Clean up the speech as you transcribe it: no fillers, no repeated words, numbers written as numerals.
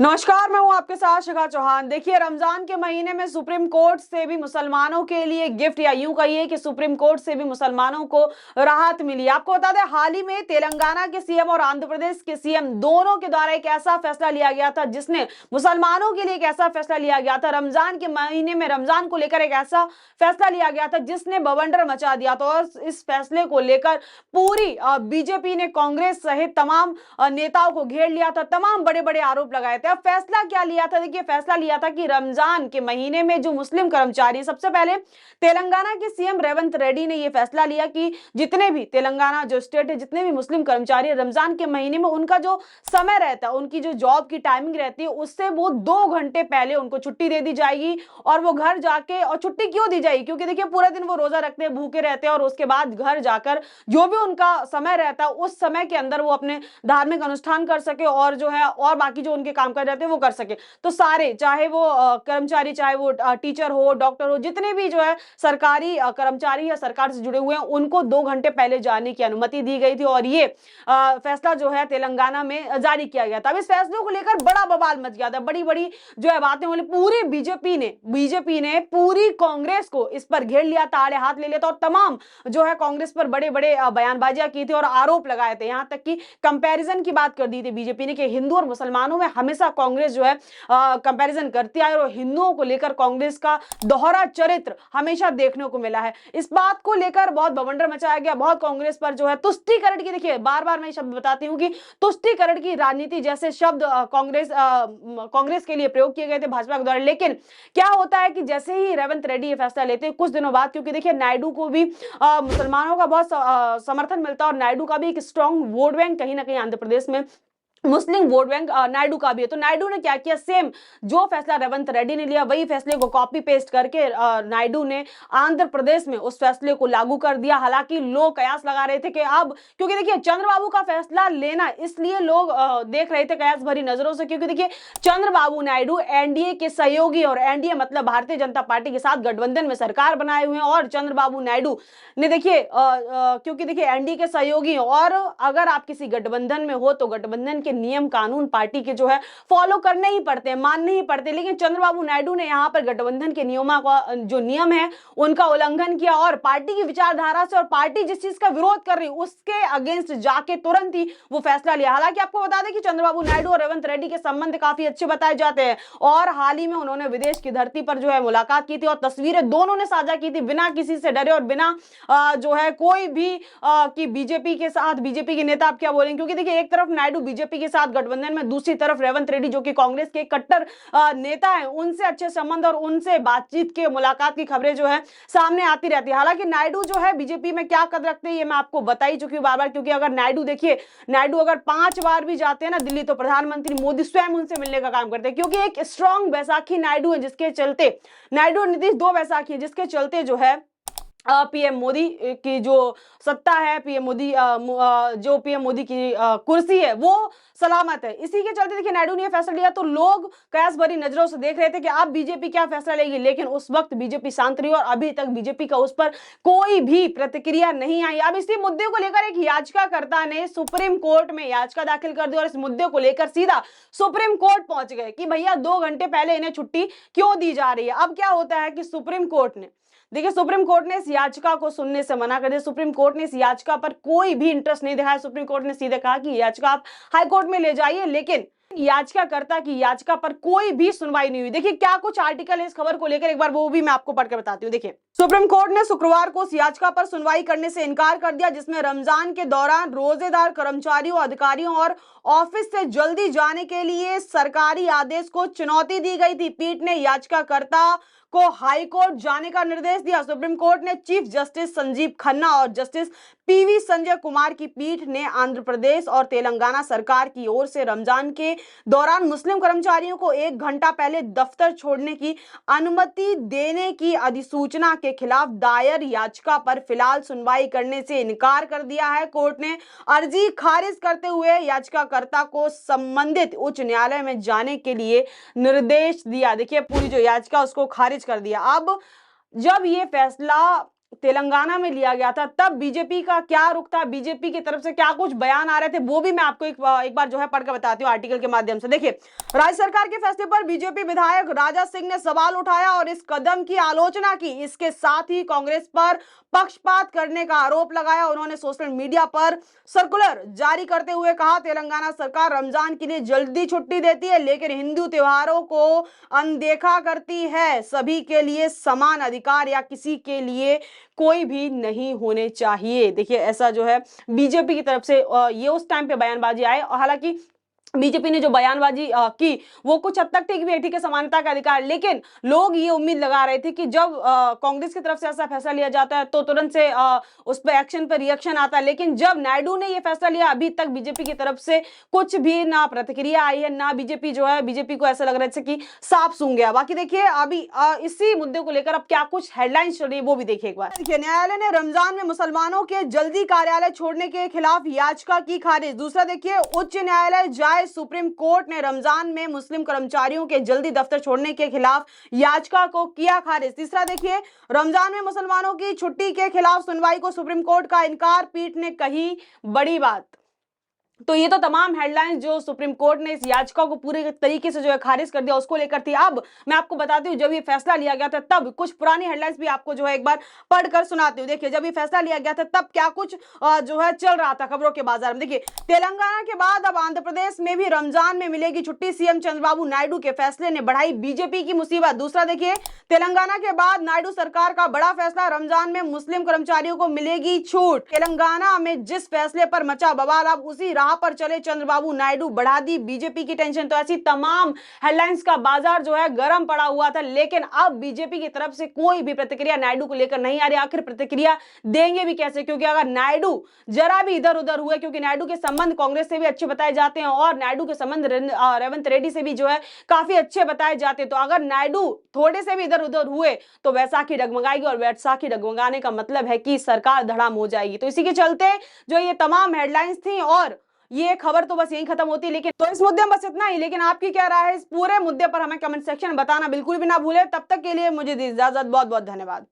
नमस्कार, मैं हूं आपके साथ शिखा चौहान। देखिए, रमजान के महीने में सुप्रीम कोर्ट से भी मुसलमानों के लिए गिफ्ट, या यूं कहिए कि सुप्रीम कोर्ट से भी मुसलमानों को राहत मिली। आपको बता दें, हाल ही में तेलंगाना के सीएम और आंध्र प्रदेश के सीएम दोनों के द्वारा एक ऐसा फैसला लिया गया था जिसने मुसलमानों के लिए एक ऐसा फैसला लिया गया था। रमजान के महीने में रमजान को लेकर एक ऐसा फैसला लिया गया था जिसने बवंडर मचा दिया था। और इस फैसले को लेकर पूरी बीजेपी ने कांग्रेस सहित तमाम नेताओं को घेर लिया था, तमाम बड़े बड़े आरोप लगाए थे। अब फैसला क्या लिया था? देखिए, फैसला लिया था कि रमजान के महीने में जो मुस्लिम कर्मचारी, सबसे पहले तेलंगाना के सीएम रेवंत रेड्डी ने यह फैसला लिया कि जितने भी तेलंगाना जो स्टेट है, जितने भी मुस्लिम कर्मचारी रमजान के महीने में उनका जो समय रहता है, उनकी जो जॉब की टाइमिंग रहती है, उससे वो 2 घंटे पहले उनको छुट्टी दे दी जाएगी। और वो घर जाके, और छुट्टी क्यों दी जाएगी? क्योंकि देखिए, पूरे दिन वो रोजा रखते हैं, भूखे रहते हैं, और उसके बाद घर जाकर जो भी उनका समय रहता है उस समय के अंदर वो अपने धार्मिक अनुष्ठान कर सके, और जो है और बाकी जो उनके काम कर जाते हैं वो कर सके। तो सारे, चाहे वो कर्मचारी, चाहे वो टीचर हो, डॉक्टर हो, जितने भी जो है सरकारी कर्मचारी या सरकार से जुड़े हुए हैं, उनको 2 घंटे पहले जाने की अनुमति दी गई थी। और ये फैसला जो है तेलंगाना में जारी किया गया था। अब इस फैसले को लेकर बड़ा बवाल मच गया था, बड़ी बड़ी जो है बातें बोली। पूरी बीजेपी ने पूरी कांग्रेस को इस पर घेर लिया था, आड़े हाथ ले लिया था, और तमाम जो है कांग्रेस पर बड़े बड़े बयानबाजियां की थी और आरोप लगाए थे। यहां तक कि कंपैरिजन की बात कर दी थी बीजेपी ने कि हिंदू और मुसलमानों में हमेशा कांग्रेस जो है कंपैरिजन करती है, और हिंदुओं को लेकर कांग्रेस का दोहरा चरित्र हमेशा देखने को मिला है। इस बात को लेकर बहुत बवंडर मचाया गया, बहुत कांग्रेस पर जो है तुष्टीकरण की, देखिए बार बार मैं शब्द बताती हूं कि तुष्टीकरण की राजनीति जैसे शब्द कांग्रेस के लिए प्रयोग किए गए थे भाजपा के द्वारा। लेकिन क्या होता है कि जैसे ही रेवंत रेड्डी ये फैसला लेते हैं, कुछ दिनों बाद, क्योंकि देखिए नायडू को भी मुसलमानों का बहुत समर्थन मिलता है, और नायडू का भी एक स्ट्रॉन्ग वोट बैंक कहीं ना कहीं आंध्र प्रदेश में मुस्लिम वोट बैंक नायडू का भी है। तो नायडू ने क्या किया, सेम जो फैसला रेवंत रेड्डी ने लिया वही फैसले को कॉपी पेस्ट करके नायडू ने आंध्र प्रदेश में उस फैसले को लागू कर दिया। हालांकि लोग कयास लगा रहे थे कि अब, क्योंकि देखिए चंद्रबाबू का फैसला लेना, इसलिए लोग देख रहे थे कयास भरी नजरों से, क्योंकि देखिए चंद्रबाबू नायडू एनडीए के सहयोगी, और एनडीए मतलब भारतीय जनता पार्टी के साथ गठबंधन में सरकार बनाए हुए हैं। और चंद्रबाबू नायडू ने देखिए क्योंकि देखिए एनडीए के सहयोगी, और अगर आप किसी गठबंधन में हो तो गठबंधन के नियम कानून पार्टी के जो है फॉलो करने ही पड़ते हैं, मानने ही पड़ते हैं। लेकिन चंद्रबाबू नायडू ने यहां पर गठबंधन के नियमों का जो नियम है उनका उल्लंघन किया, और पार्टी की विचारधारा से, और पार्टी जिस चीज का विरोध कर रही उसके अगेंस्ट जाके तुरंत ही वो फैसला लिया। हालांकि आपको बता दें कि चंद्रबाबू नायडू और रेवंत रेड्डी के संबंध काफी अच्छे बताए जाते हैं, और हाल ही में उन्होंने विदेश की धरती पर जो है मुलाकात की थी, और तस्वीरें दोनों ने साझा की थी बिना किसी से डरे, और बिना जो है कोई भी कि बीजेपी के साथ, बीजेपी के नेता आप क्या बोलेंगे, क्योंकि देखिए एक तरफ नायडू बीजेपी के साथ गठबंधन में, दूसरी तरफ रेवंत रेड्डी जो कि कांग्रेस के कट्टर नेता हैं, उनसे अच्छे संबंध और उनसे बातचीत के, मुलाकात की खबरें जो है सामने आती रहती है। हालांकि नायडू जो है बीजेपी में क्या कद रखते हैं ये मैं आपको बता ही चुकी हूं बार बार, क्योंकि अगर नायडू, देखिए नायडू अगर 5 बार भी जाते हैं ना दिल्ली, तो प्रधानमंत्री मोदी स्वयं उनसे मिलने का काम करते हैं, क्योंकि एक स्ट्रॉन्ग बैसाखी नायडू है, जिसके चलते नायडू और नीतीश 2 बैसाखी है, जिसके चलते जो है पीएम मोदी की जो सत्ता है, पीएम मोदी जो पीएम मोदी की कुर्सी है वो सलामत है। इसी के चलते देखिए नायडू ने यह फैसला लिया, तो लोग कयास भरी नजरों से देख रहे थे कि अब बीजेपी क्या फैसला लेगी। लेकिन उस वक्त बीजेपी शांत रही, और अभी तक बीजेपी का उस पर कोई भी प्रतिक्रिया नहीं आई। अब इसी मुद्दे को लेकर एक याचिकाकर्ता ने सुप्रीम कोर्ट में याचिका दाखिल कर दी, और इस मुद्दे को लेकर सीधा सुप्रीम कोर्ट पहुंच गए कि भैया 2 घंटे पहले इन्हें छुट्टी क्यों दी जा रही है। अब क्या होता है कि सुप्रीम कोर्ट ने इस याचिका को सुनने से मना कर दिया। सुप्रीम कोर्ट ने इस याचिका पर कोई भी इंटरेस्ट नहीं दिखाया। सुप्रीम कोर्ट ने सीधे कहा कि याचिका आप हाई कोर्ट में ले जाइए, लेकिन याचिकाकर्ता की याचिका पर कोई भी सुनवाई नहीं हुई। देखिए क्या कुछ आर्टिकल है इस खबर को लेकर, एक बार वो भी मैं आपको पढ़कर बताती हूँ। देखिए, सुप्रीम कोर्ट ने शुक्रवार को उस याचिका पर सुनवाई करने से इनकार कर दिया जिसमें रमजान के दौरान रोजेदार कर्मचारियों, अधिकारियों और ऑफिस से जल्दी जाने के लिए सरकारी आदेश को चुनौती दी गई थी। पीठ ने याचिकाकर्ता को हाई कोर्ट जाने का निर्देश दिया। सुप्रीम कोर्ट ने चीफ जस्टिस संजीव खन्ना और जस्टिस पीवी संजय कुमार की पीठ ने आंध्र प्रदेश और तेलंगाना सरकार की ओर से रमजान के दौरान मुस्लिम कर्मचारियों को 1 घंटा पहले दफ्तर छोड़ने की अनुमति देने की अधिसूचना के खिलाफ दायर याचिका पर फिलहाल सुनवाई करने से इनकार कर दिया है। कोर्ट ने अर्जी खारिज करते हुए याचिकाकर्ता को संबंधित उच्च न्यायालय में जाने के लिए निर्देश दिया। देखिए पूरी जो याचिका उसको खारिज कर दिया। अब जब ये फैसला तेलंगाना में लिया गया था, तब बीजेपी का क्या रुख था, बीजेपी की तरफ से क्या कुछ बयान आ रहे थे, वो भी मैं आपको एक बार जो है पढ़कर बताती हूँ आर्टिकल के माध्यम से। देखिए, राज्य सरकार के फैसले पर बीजेपी विधायक राजा सिंह ने सवाल उठाया और इस कदम की आलोचना की। इसके साथ ही कांग्रेस पर पक्षपात करने का आरोप लगाया। उन्होंने सोशल मीडिया पर सर्कुलर जारी करते हुए कहा, तेलंगाना सरकार रमजान के लिए जल्दी छुट्टी देती है लेकिन हिंदू त्योहारों को अनदेखा करती है। सभी के लिए समान अधिकार या किसी के लिए कोई भी नहीं होने चाहिए। देखिए, ऐसा जो है बीजेपी की तरफ से ये उस टाइम पे बयानबाजी आए, और हालांकि बीजेपी ने जो बयानबाजी की वो कुछ हद तक ठीक भी है, ठीक है, समानता का अधिकार, लेकिन लोग ये उम्मीद लगा रहे थे कि जब कांग्रेस की तरफ से ऐसा फैसला लिया जाता है तो तुरंत से उस पर एक्शन पर रिएक्शन आता है, लेकिन जब नायडू ने ये फैसला लिया अभी तक बीजेपी की तरफ से कुछ भी ना प्रतिक्रिया आई है, ना बीजेपी जो है, बीजेपी को ऐसा लग रहा है कि साफ सूंघ गया। बाकी देखिए, अभी इसी मुद्दे को लेकर अब क्या कुछ हेडलाइंस चल रही है वो भी देखिए एक बार। देखिए, न्यायालय ने रमजान में मुसलमानों के जल्दी कार्यालय छोड़ने के खिलाफ याचिका की खारिज। दूसरा देखिए, उच्च न्यायालय जाए, सुप्रीम कोर्ट ने रमजान में मुस्लिम कर्मचारियों के जल्दी दफ्तर छोड़ने के खिलाफ याचिका को किया खारिज। तीसरा देखिए, रमजान में मुसलमानों की छुट्टी के खिलाफ सुनवाई को सुप्रीम कोर्ट का इनकार, पीठ ने कही बड़ी बात। तो ये तो तमाम हेडलाइंस जो सुप्रीम कोर्ट ने इस याचिका को पूरे तरीके से जो है खारिज कर दिया उसको लेकर थी। अब मैं आपको बताती हूँ, जब ये फैसला लिया गया था तब कुछ पुरानी हेडलाइंस भी आपको जो है एक बार पढ़कर सुनाती हूँ। देखिए, जब ये फैसला लिया गया था तब क्या कुछ जो है चल रहा था खबरों के बाजार में। देखिए, तेलंगाना के बाद अब आंध्र प्रदेश में भी रमजान में मिलेगी छुट्टी, सीएम चंद्रबाबू नायडू के फैसले ने बढ़ाई बीजेपी की मुसीबत। दूसरा देखिए, तेलंगाना के बाद नायडू सरकार का बड़ा फैसला, रमजान में मुस्लिम कर्मचारियों को मिलेगी छूट। तेलंगाना में जिस फैसले पर मचा बवाल, अब उसी राह पर चले चंद्रबाबू नायडू, बढ़ा दी बीजेपी की टेंशन। तो ऐसी तमाम हेडलाइंस का बाजार जो है गर्म पड़ा हुआ था, लेकिन अब बीजेपी की तरफ से कोई भी प्रतिक्रिया नायडू को लेकर नहीं आ रही। आखिर प्रतिक्रिया देंगे भी कैसे, क्योंकि अगर नायडू जरा भी इधर उधर हुए, क्योंकि नायडू के संबंध कांग्रेस से भी अच्छे बताए जाते हैं और नायडू के संबंध रेवंत रेड्डी से भी जो है काफी अच्छे बताए जाते हैं, तो अगर नायडू थोड़े से भी इधर उधर हुए तो वैसाखी डगमगाएगी, और वैसाखी डगमगाने का मतलब है कि सरकार धड़ाम हो जाएगी। तो इसी के चलते जो ये तमाम हेडलाइंस थी, और ये खबर तो बस यही खत्म होती है। लेकिन तो इस मुद्दे में बस इतना ही, लेकिन आपकी क्या राय है इस पूरे मुद्दे पर हमें कमेंट सेक्शन में बताना बिल्कुल भी ना भूले। तब तक के लिए मुझे दी इजाजत, बहुत बहुत धन्यवाद।